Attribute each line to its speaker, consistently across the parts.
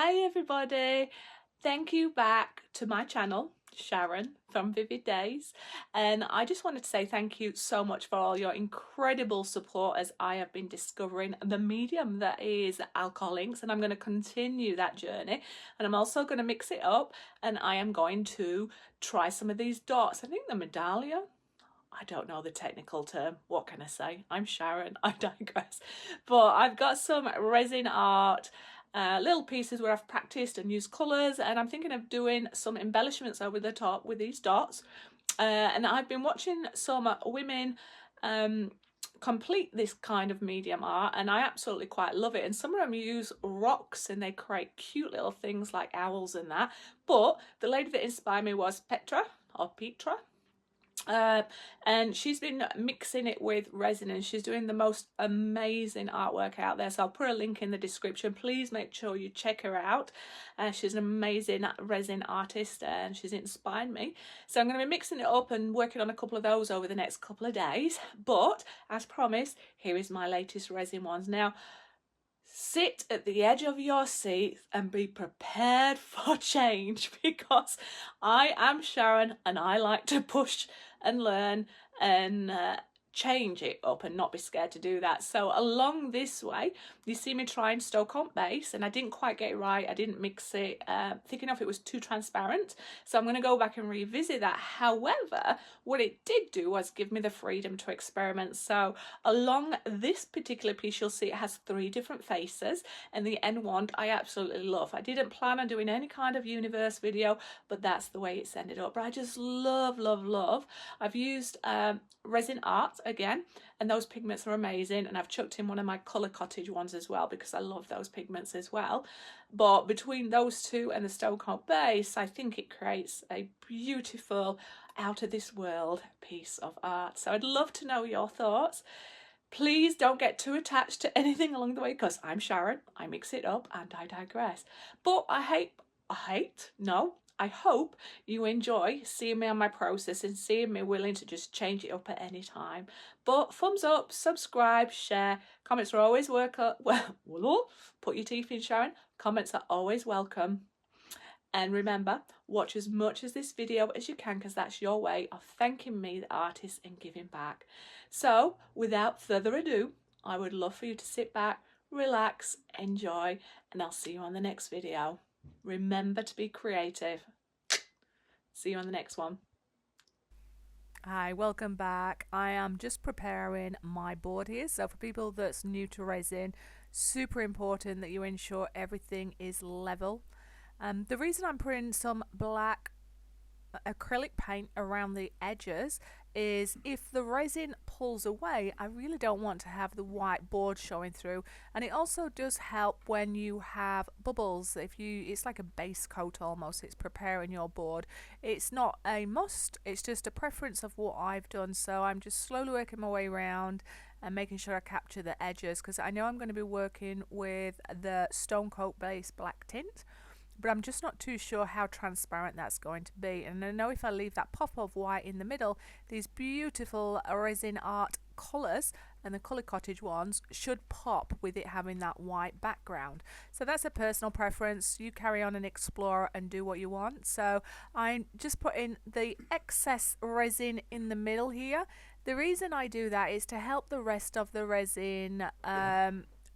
Speaker 1: Hi everybody, thank you back to my channel, Sharon from Vivid Days, and I just wanted to say thank you so much for all your incredible support as I have been discovering the medium that is alcohol inks, and I'm going to continue that journey, and I'm also going to mix it up, and I am going to try some of these dots. I think the medallion, I don't know the technical term. What can I say? I'm Sharon. I digress. But I've got some resin art, little pieces where I've practiced and used colours, and I'm thinking of doing some embellishments over the top with these dots. And I've been watching some women complete this kind of medium art, and I absolutely quite love it. And some of them use rocks and they create cute little things like owls and that. But the lady that inspired me was Petra, and she's been mixing it with resin, and she's doing the most amazing artwork out there. So I'll put a link in the description. Please make sure you check her out. She's an amazing resin artist and she's inspired me. So I'm going to be mixing it up and working on a couple of those over the next couple of days. But as promised, here is my latest resin ones. Now, sit at the edge of your seat and be prepared for change, because I am Sharon and I like to push and learn and change it up and not be scared to do that. So along this way you see me trying Stoke on base, and I didn't quite get it right. I didn't mix it thick enough. It was too transparent, so I'm going to go back and revisit that. However, what it did do was give me the freedom to experiment. So along this particular piece you'll see it has 3 different faces, and the end one I absolutely love. I didn't plan on doing any kind of universe video, but that's the way it's ended up. But I just love. I've used resin art again, and those pigments are amazing, and I've chucked in one of my colour cottage ones as well because I love those pigments as well. But between those two and the stone coat base, I think it creates a beautiful, out of this world piece of art. So I'd love to know your thoughts. Please don't get too attached to anything along the way, because I'm Sharon, I mix it up and I digress. But I hope you enjoy seeing me on my process and seeing me willing to just change it up at any time. But thumbs up, subscribe, share. Comments are always welcome. Well, put your teeth in, Sharon. Comments are always welcome. And remember, watch as much of this video as you can, because that's your way of thanking me, the artist, and giving back. So without further ado, I would love for you to sit back, relax, enjoy, and I'll see you on the next video. Remember to be creative. See you on the next one. Hi, welcome back. I am just preparing my board here. So for people that's new to resin, super important that you ensure everything is level. The reason I'm putting some black acrylic paint around the edges is if the resin pulls away, I really don't want to have the white board showing through. And it also does help when you have bubbles. It's like a base coat almost. It's preparing your board. It's not a must, it's just a preference of what I've done. So I'm just slowly working my way around and making sure I capture the edges, because I know I'm going to be working with the stone coat base black tint, but I'm just not too sure how transparent that's going to be. And I know if I leave that pop of white in the middle, these beautiful resin art colours and the colour cottage ones should pop with it having that white background. So that's a personal preference. You carry on and explore and do what you want. So I'm just putting the excess resin in the middle here. The reason I do that is to help the rest of the resin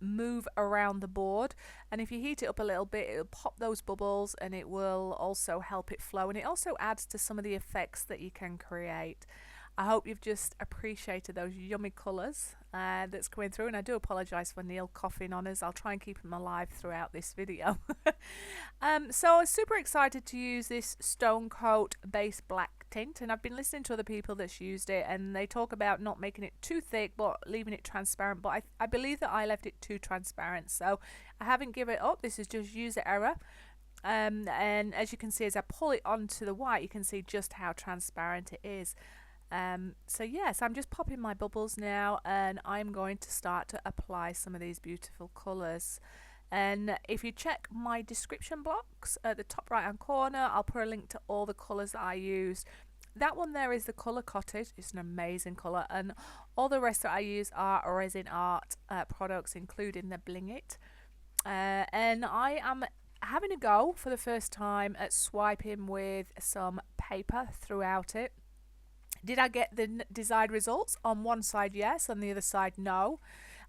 Speaker 1: move around the board, and if you heat it up a little bit, it'll pop those bubbles and it will also help it flow, and it also adds to some of the effects that you can create. I hope you've just appreciated those yummy colours that's coming through, and I do apologise for Neil coughing on us. I'll try and keep him alive throughout this video. So I'm super excited to use this stone coat base black tint, and I've been listening to other people that's used it, and they talk about not making it too thick but leaving it transparent, but I believe that I left it too transparent, so I haven't given it up. This is just user error. And as you can see, as I pull it onto the white, you can see just how transparent it is. So yes, I'm just popping my bubbles now, and I'm going to start to apply some of these beautiful colours. And if you check my description box at the top right hand corner, I'll put a link to all the colours that I used. That one there is the colour cottage. It's an amazing colour, and all the rest that I use are resin art products, including the Bling it. And I am having a go for the first time at swiping with some paper throughout it. Did I get the desired results? On one side, yes. On the other side, no.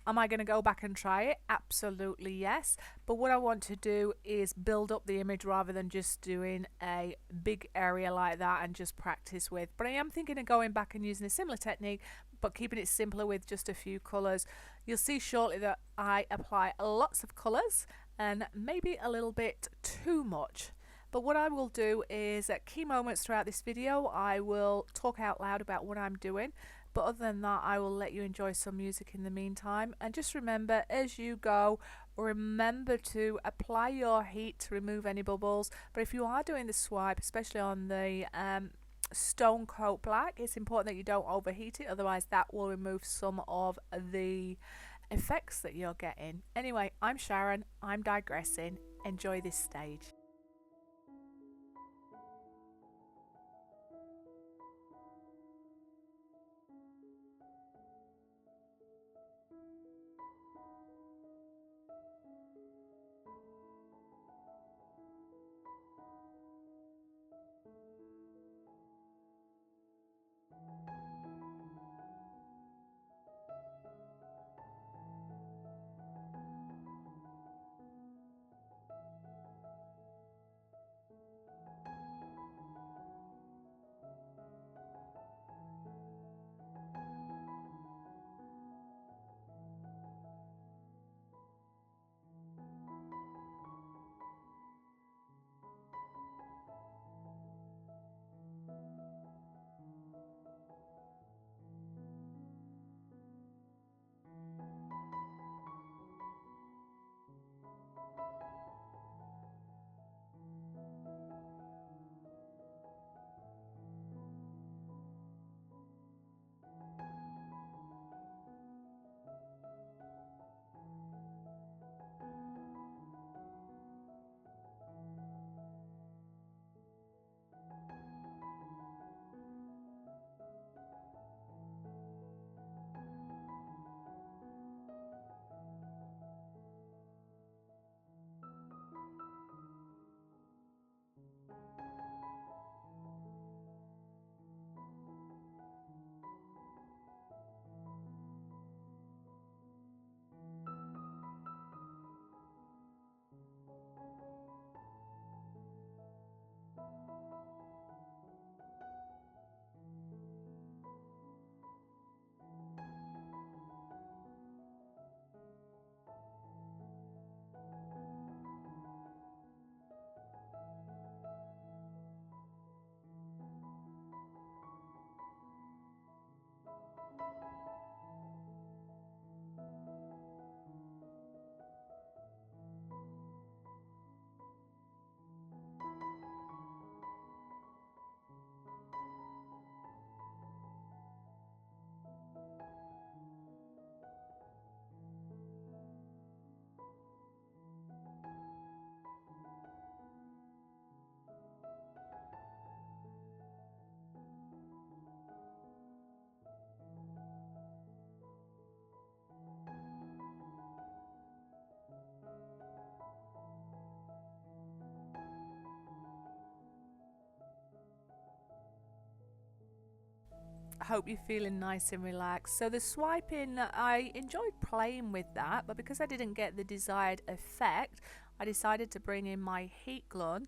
Speaker 1: Am I going to go back and try it? Absolutely yes. But what I want to do is build up the image rather than just doing a big area like that and just practice with. But I am thinking of going back and using a similar technique, but keeping it simpler with just a few colours. You'll see shortly that I apply lots of colours and maybe a little bit too much. But what I will do is at key moments throughout this video, I will talk out loud about what I'm doing. But other than that, I will let you enjoy some music in the meantime. And just remember, as you go, remember to apply your heat to remove any bubbles. But if you are doing the swipe, especially on the stone coat black, it's important that you don't overheat it. Otherwise, that will remove some of the effects that you're getting. Anyway, I'm Sharon. I'm digressing. Enjoy this stage. I hope you're feeling nice and relaxed. So the swiping, I enjoyed playing with that, but because I didn't get the desired effect, I decided to bring in my heat gun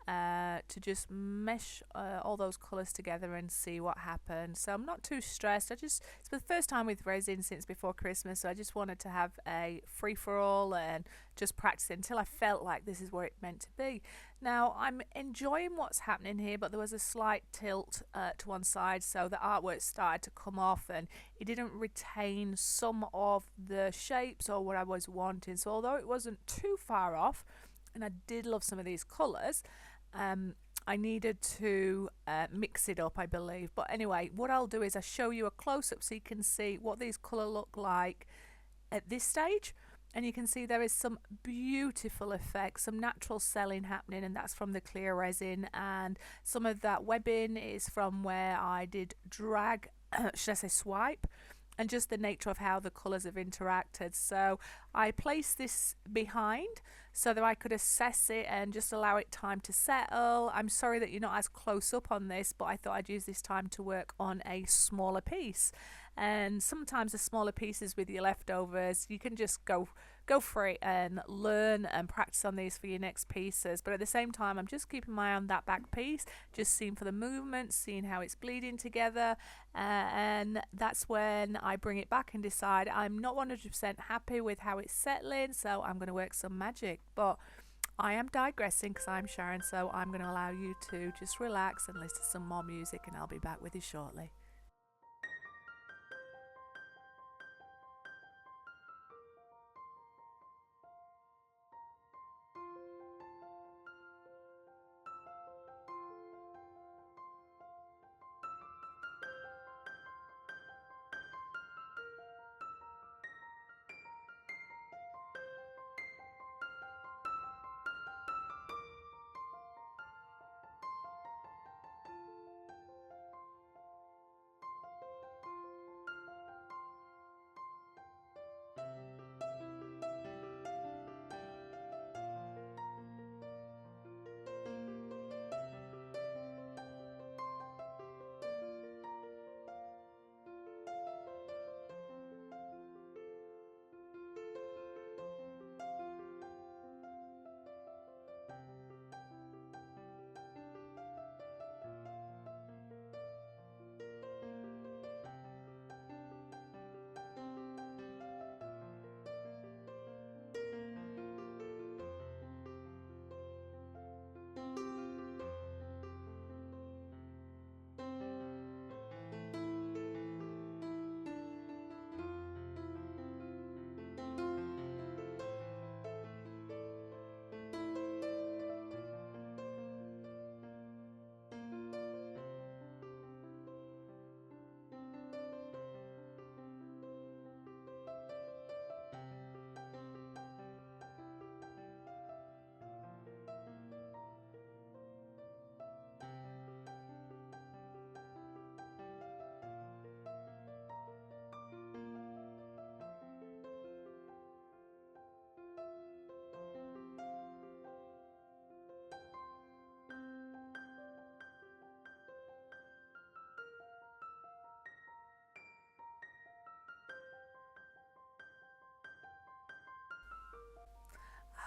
Speaker 1: to just mesh all those colours together and see what happens. So I'm not too stressed. It's the first time with resin since before Christmas, so I just wanted to have a free-for-all and just practice it until I felt like this is where it's meant to be. Now I'm enjoying what's happening here, but there was a slight tilt to one side, so the artwork started to come off and it didn't retain some of the shapes or what I was wanting. So although it wasn't too far off, and I did love some of these colours, I needed to mix it up, I believe. But anyway, what I'll do is I'll show you a close-up so you can see what these colours look like at this stage. And you can see there is some beautiful effects, some natural selling happening, and that's from the clear resin. And some of that webbing is from where I did drag, should I say swipe, and just the nature of how the colours have interacted. So I placed this behind so that I could assess it and just allow it time to settle. I'm sorry that you're not as close up on this, but I thought I'd use this time to work on a smaller piece. And sometimes the smaller pieces with your leftovers, you can just go for it and learn and practice on these for your next pieces. But at the same time, I'm just keeping my eye on that back piece, just seeing for the movement, seeing how it's bleeding together, and that's when I bring it back and decide I'm not 100% happy with how it's settling, so I'm going to work some magic. But I am digressing because I'm Sharon, so I'm going to allow you to just relax and listen to some more music, and I'll be back with you shortly.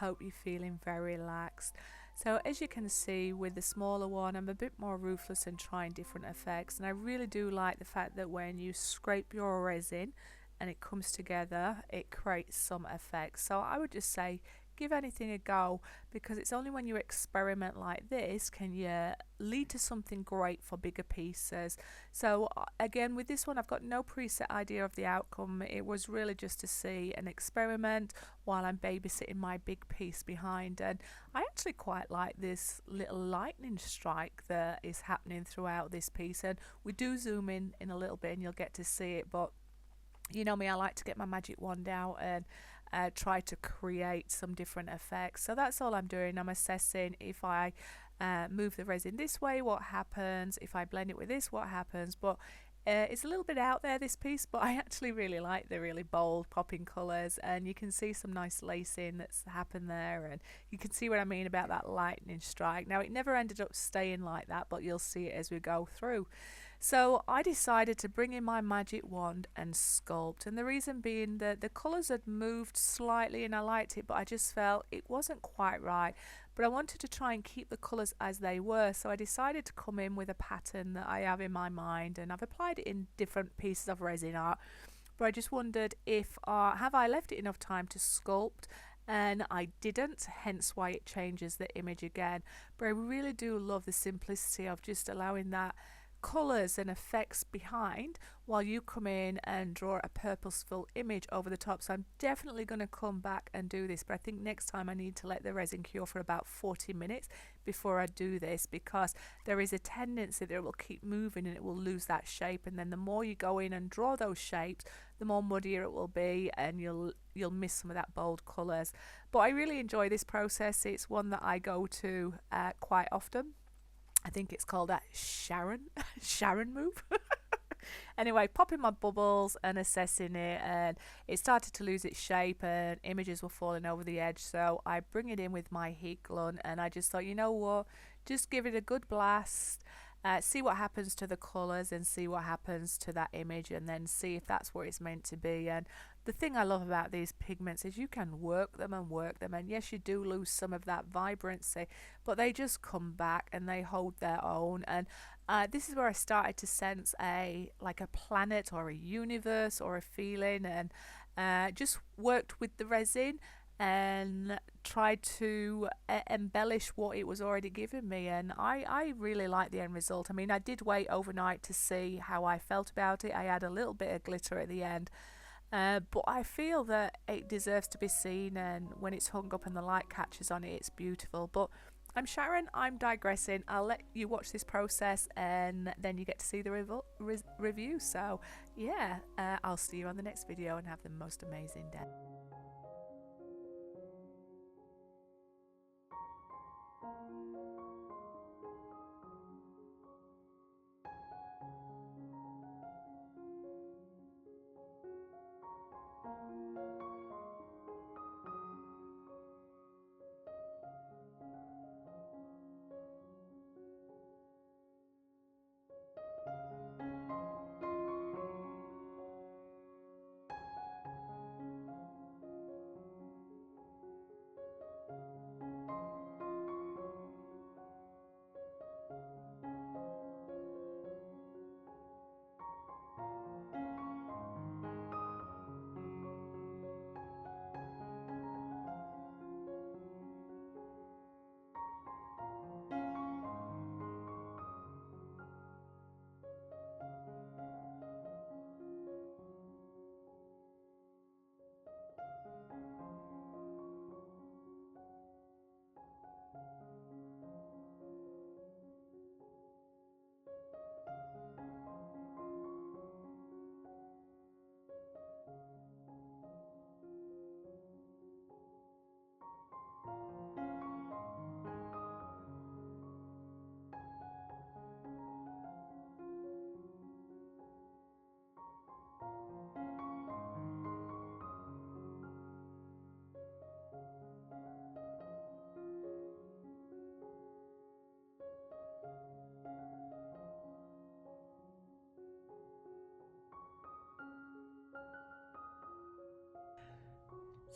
Speaker 1: Hope you're feeling very relaxed. So as you can see with the smaller one, I'm a bit more ruthless and trying different effects, and I really do like the fact that when you scrape your resin and it comes together, it creates some effects. So I would just say give anything a go, because it's only when you experiment like this can you lead to something great for bigger pieces. So again, with this one I've got no preset idea of the outcome. It was really just to see an experiment while I'm babysitting my big piece behind, and I actually quite like this little lightning strike that is happening throughout this piece, and we do zoom in a little bit and you'll get to see it. But you know me, I like to get my magic wand out and try to create some different effects. So that's all I'm doing. I'm assessing if I move the resin this way, what happens, if I blend it with this, what happens. But it's a little bit out there, this piece, but I actually really like the really bold popping colours, and you can see some nice lacing that's happened there, and you can see what I mean about that lightning strike. Now it never ended up staying like that, but you'll see it as we go through. So I decided to bring in my magic wand and sculpt, and the reason being that the colours had moved slightly and I liked it, but I just felt it wasn't quite right. But I wanted to try and keep the colours as they were, so I decided to come in with a pattern that I have in my mind, and I've applied it in different pieces of resin art. But I just wondered if have I left it enough time to sculpt, and I didn't, hence why it changes the image again. But I really do love the simplicity of just allowing that colours and effects behind while you come in and draw a purposeful image over the top. So I'm definitely going to come back and do this, but I think next time I need to let the resin cure for about 40 minutes before I do this, because there is a tendency that it will keep moving and it will lose that shape, and then the more you go in and draw those shapes, the more muddier it will be, and you'll miss some of that bold colours. But I really enjoy this process. It's one that I go to quite often. I think it's called that Sharon Sharon move. Anyway, popping my bubbles and assessing it, and it started to lose its shape and images were falling over the edge. So I bring it in with my heat gun, and I just thought, you know what, just give it a good blast, see what happens to the colours and see what happens to that image, and then see if that's what it's meant to be. And the thing I love about these pigments is you can work them and work them, and yes, you do lose some of that vibrancy, but they just come back and they hold their own. And this is where I started to sense a planet or a universe or a feeling, and just worked with the resin and tried to embellish what it was already giving me. And I really like the end result. I mean, I did wait overnight to see how I felt about it. I had a little bit of glitter at the end, but I feel that it deserves to be seen, and when it's hung up and the light catches on it, it's beautiful. But I'm Sharon, I'm digressing. I'll let you watch this process and then you get to see the review. So yeah, I'll see you on the next video and have the most amazing day.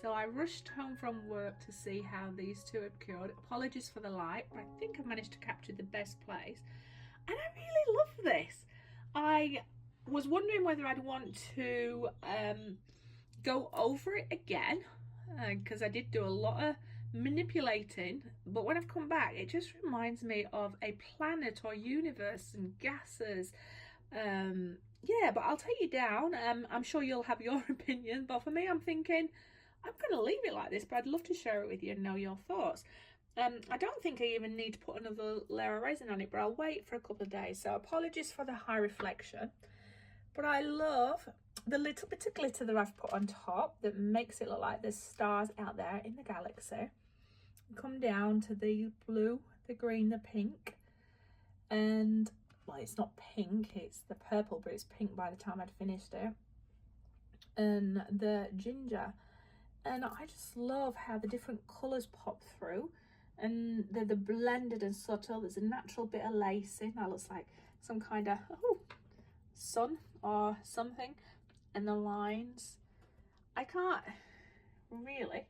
Speaker 1: So I rushed home from work to see how these two had cured. Apologies for the light, but I think I've managed to capture the best place. And I really love this. I was wondering whether I'd want to go over it again, because I did do a lot of manipulating, but when I've come back, it just reminds me of a planet or universe and gases. Yeah, but I'll take you down. I'm sure you'll have your opinion, but for me, I'm thinking I'm going to leave it like this, but I'd love to share it with you and know your thoughts. I don't think I even need to put another layer of resin on it, but I'll wait for a couple of days. So apologies for the high reflection, but I love the little bit of glitter that I've put on top that makes it look like there's stars out there in the galaxy. Come down to the blue, the green, the pink, and well, it's not pink, it's the purple, but it's pink by the time I'd finished it, and the ginger. And I just love how the different colours pop through, and they're blended and subtle. There's a natural bit of lacing that looks like some kind of sun or something, and the lines. I can't really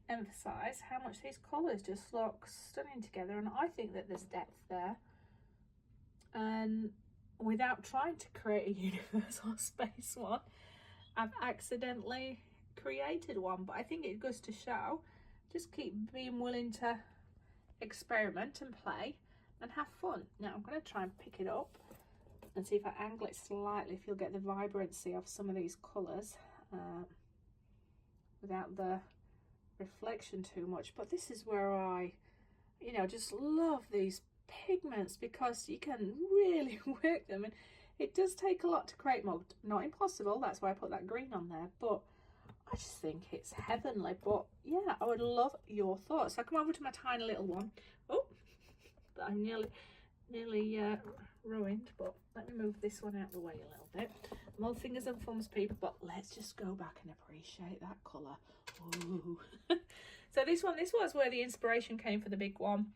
Speaker 1: emphasize how much these colours just look stunning together, and I think that there's depth there. And without trying to create a universe or space one, I've accidentally created one. But I think it goes to show, just keep being willing to experiment and play and have fun. Now I'm going to try and pick it up and see if I angle it slightly, if you'll get the vibrancy of some of these colours without the reflection too much. But this is where I, you know, just love these pigments, because you can really work them, and it does take a lot to create mode. Not impossible, that's why I put that green on there, but I just think it's heavenly. But yeah, I would love your thoughts. So I come over to my tiny little one. Oh, I nearly nearly ruined, but let me move this one out of the way a little bit. I'm all fingers and thumbs, people, but let's just go back and appreciate that colour. Ooh. So this was where the inspiration came for the big one.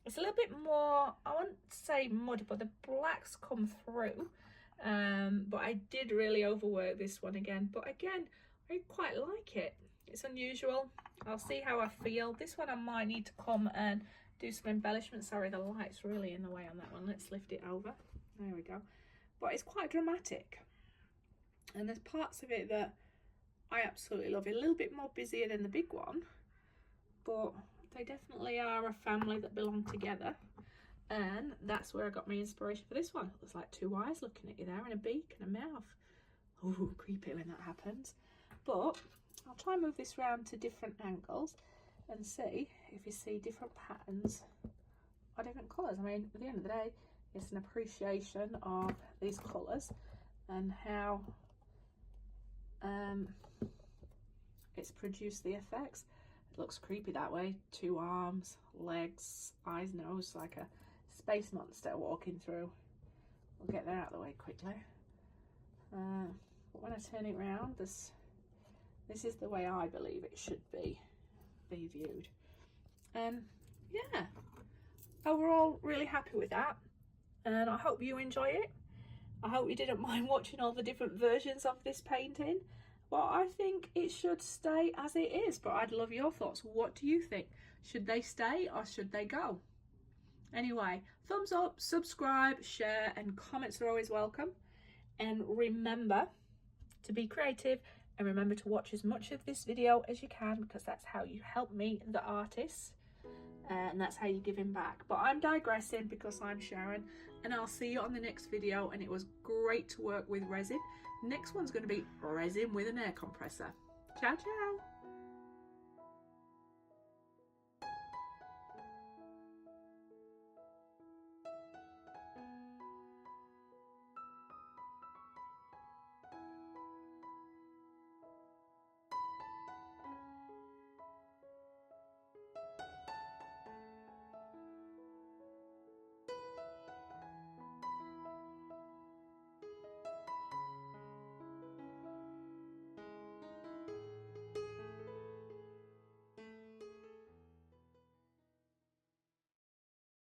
Speaker 1: It's a little bit more, I wouldn't say muddy, but the blacks come through. But I did really overwork this one again. But again, I quite like it. It's unusual. I'll see how I feel. This one I might need to come and do some embellishment. Sorry, the light's really in the way on that one. Let's lift it over. There we go. But it's quite dramatic. And there's parts of it that I absolutely love. A little bit more busier than the big one, but they definitely are a family that belong together. And that's where I got my inspiration for this one. It looks like two eyes looking at you there, and a beak and a mouth. Ooh, creepy when that happens. But I'll try and move this round to different angles and see if you see different patterns or different colours. I mean, at the end of the day, it's an appreciation of these colours and how it's produced the effects. It looks creepy that way. Two arms, legs, eyes, nose, like a space monster walking through. We'll get that out of the way quickly. But when I turn it round, this is the way I believe it should be viewed. And yeah, overall really happy with that, and I hope you enjoy it. I hope you didn't mind watching all the different versions of this painting, but I think it should stay as it is. But I'd love your thoughts. What do you think? Should they stay or should they go? Anyway, thumbs up, subscribe, share, and comments are always welcome. And remember to be creative, and remember to watch as much of this video as you can, because that's how you help me, the artist, and that's how you're giving back. But I'm digressing because I'm Sharon, and I'll see you on the next video. And it was great to work with resin. Next one's going to be resin with an air compressor. Ciao, ciao.